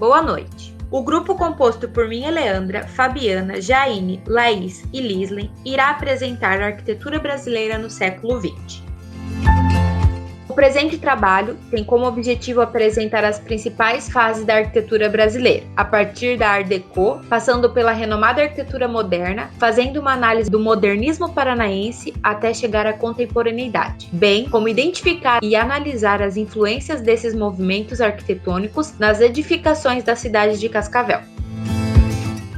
Boa noite. O grupo composto por mim, Leandra, Fabiana, Jaine, Laís e Lislen irá apresentar a arquitetura brasileira no século XX. O presente trabalho tem como objetivo apresentar as principais fases da arquitetura brasileira, a partir da Art Deco, passando pela renomada arquitetura moderna, fazendo uma análise do modernismo paranaense até chegar à contemporaneidade, bem como identificar e analisar as influências desses movimentos arquitetônicos nas edificações da cidade de Cascavel.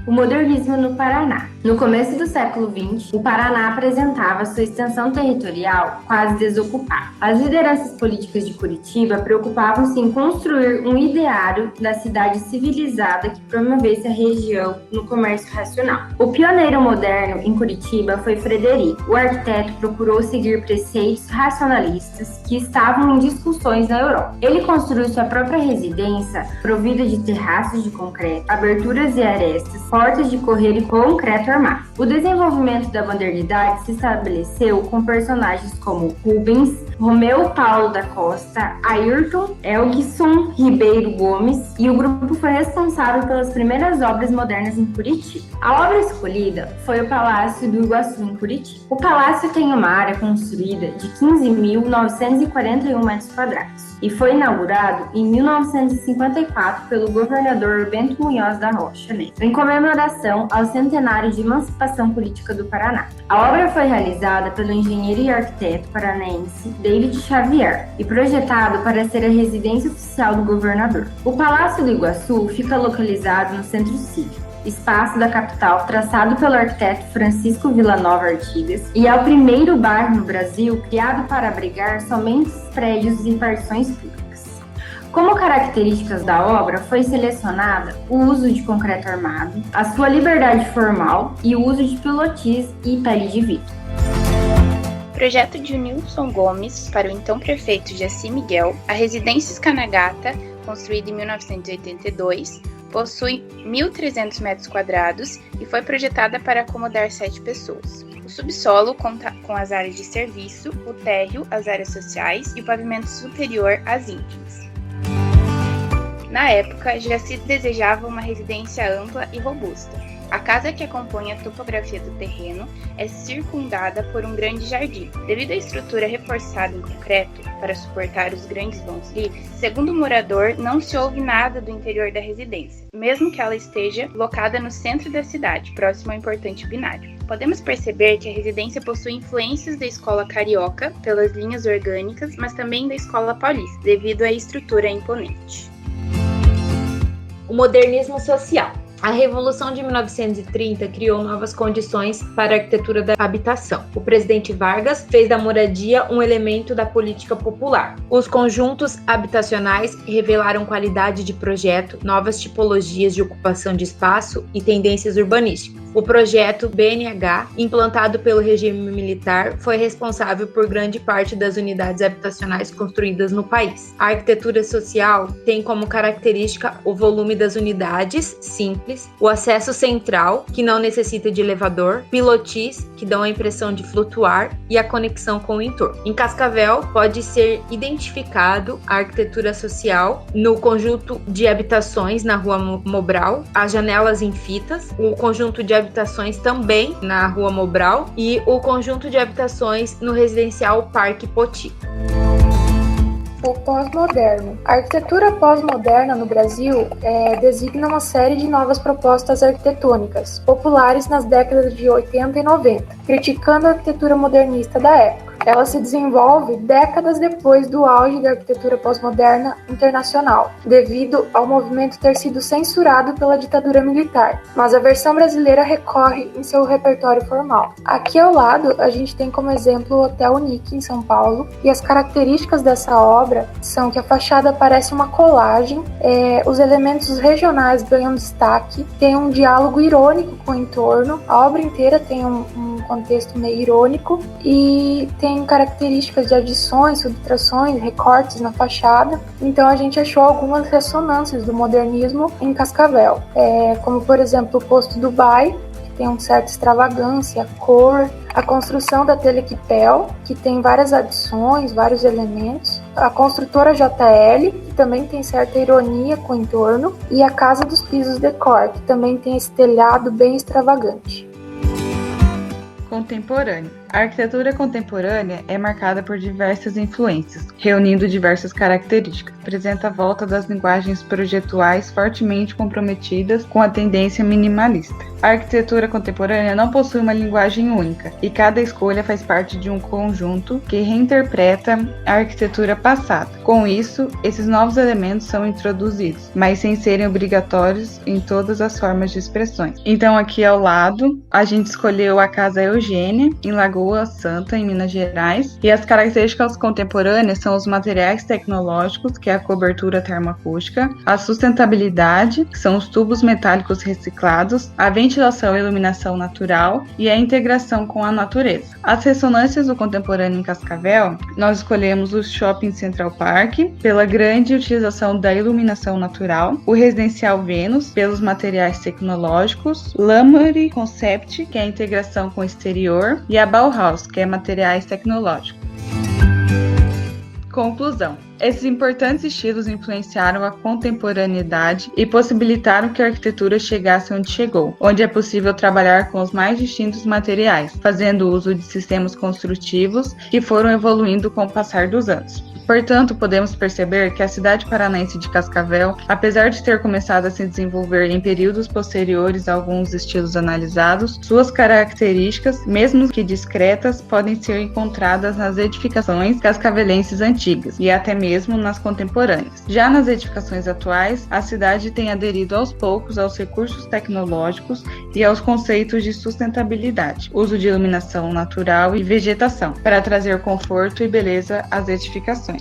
O modernismo no Paraná. No começo do século XX, o Paraná apresentava sua extensão territorial quase desocupada. As lideranças políticas de Curitiba preocupavam-se em construir um ideário da cidade civilizada que promovesse a região no comércio racional. O pioneiro moderno em Curitiba foi Frederico. O arquiteto procurou seguir preceitos racionalistas que estavam em discussões na Europa. Ele construiu sua própria residência, provida de terraços de concreto, aberturas e arestas, portas de correr e concreto armado. O desenvolvimento da modernidade se estabeleceu com personagens como Rubens, Romeu Paulo da Costa, Ayrton, Elgson Ribeiro Gomes, e o grupo foi responsável pelas primeiras obras modernas em Curitiba. A obra escolhida foi o Palácio do Iguaçu, em Curitiba. O palácio tem uma área construída de 15.941 metros quadrados e foi inaugurado em 1954 pelo governador Bento Munhoz da Rocha, em comemoração ao centenário de emancipação política do Paraná. A obra foi realizada pelo engenheiro e arquiteto paranaense David Xavier e projetado para ser a residência oficial do governador. O Palácio do Iguaçu fica localizado no Centro Cívico, espaço da capital traçado pelo arquiteto Francisco Villanova Artigas, e é o primeiro bairro no Brasil criado para abrigar somente prédios e partições públicas. Como características da obra, foi selecionada o uso de concreto armado, a sua liberdade formal e o uso de pilotis e pele de vidro. Projeto de Nilson Gomes para o então prefeito Jaci Miguel, a residência Skanagata, construída em 1982, possui 1.300 metros quadrados e foi projetada para acomodar 7 pessoas. O subsolo conta com as áreas de serviço, o térreo, as áreas sociais e o pavimento superior às íntimas. Na época, já se desejava uma residência ampla e robusta. A casa, que acompanha a topografia do terreno, é circundada por um grande jardim. Devido à estrutura reforçada em concreto para suportar os grandes vãos livres, segundo o morador, não se ouve nada do interior da residência, mesmo que ela esteja locada no centro da cidade, próximo ao importante binário. Podemos perceber que a residência possui influências da escola carioca pelas linhas orgânicas, mas também da escola paulista, devido à estrutura imponente. O modernismo social. A Revolução de 1930 criou novas condições para a arquitetura da habitação. O presidente Vargas fez da moradia um elemento da política popular. Os conjuntos habitacionais revelaram qualidade de projeto, novas tipologias de ocupação de espaço e tendências urbanísticas. O projeto BNH, implantado pelo regime militar, foi responsável por grande parte das unidades habitacionais construídas no país. A arquitetura social tem como característica o volume das unidades simples, o acesso central, que não necessita de elevador, pilotis, que dão a impressão de flutuar, e a conexão com o entorno. Em Cascavel, pode ser identificado a arquitetura social no conjunto de habitações na Rua Mobral, as janelas em fitas, o conjunto de habitações também na Rua Mobral e o conjunto de habitações no residencial Parque Poti. O pós-moderno. A arquitetura pós-moderna no Brasil designa uma série de novas propostas arquitetônicas, populares nas décadas de 80 e 90, criticando a arquitetura modernista da época. Ela se desenvolve décadas depois do auge da arquitetura pós-moderna internacional, devido ao movimento ter sido censurado pela ditadura militar, mas a versão brasileira recorre em seu repertório formal. Aqui ao lado, a gente tem como exemplo o Hotel Unique, em São Paulo, e as características dessa obra são que a fachada parece uma colagem, os elementos regionais ganham destaque, tem um diálogo irônico com o entorno, a obra inteira tem um contexto meio irônico e tem características de adições, subtrações, recortes na fachada. Então a gente achou algumas ressonâncias do modernismo em Cascavel, como por exemplo o posto Dubai, que tem uma certa extravagância, cor, a construção da Telequipel, que tem várias adições, vários elementos, a construtora JL, também tem certa ironia com o entorno, e a Casa dos Pisos Decor, que também tem esse telhado bem extravagante. Contemporâneo. A arquitetura contemporânea é marcada por diversas influências, reunindo diversas características. Apresenta a volta das linguagens projetuais fortemente comprometidas com a tendência minimalista. A arquitetura contemporânea não possui uma linguagem única, e cada escolha faz parte de um conjunto que reinterpreta a arquitetura passada. Com isso, esses novos elementos são introduzidos, mas sem serem obrigatórios em todas as formas de expressões. Então, aqui ao lado, a gente escolheu a Casa Eugênia, em Lagoa Santa, em Minas Gerais, e as características contemporâneas são os materiais tecnológicos, que é a cobertura termoacústica, a sustentabilidade, que são os tubos metálicos reciclados, a ventilação e iluminação natural e a integração com a natureza. As ressonâncias do contemporâneo em Cascavel, nós escolhemos o Shopping Central Park, pela grande utilização da iluminação natural, o Residencial Vênus, pelos materiais tecnológicos, Lamoury Concept, que é a integração com o exterior, e a Bauhaus, que é materiais tecnológicos. Conclusão. Esses importantes estilos influenciaram a contemporaneidade e possibilitaram que a arquitetura chegasse onde chegou, onde é possível trabalhar com os mais distintos materiais, fazendo uso de sistemas construtivos que foram evoluindo com o passar dos anos. Portanto, podemos perceber que a cidade paranaense de Cascavel, apesar de ter começado a se desenvolver em períodos posteriores a alguns estilos analisados, suas características, mesmo que discretas, podem ser encontradas nas edificações cascavelenses antigas e até mesmo nas contemporâneas. Já nas edificações atuais, a cidade tem aderido aos poucos aos recursos tecnológicos e aos conceitos de sustentabilidade, uso de iluminação natural e vegetação, para trazer conforto e beleza às edificações.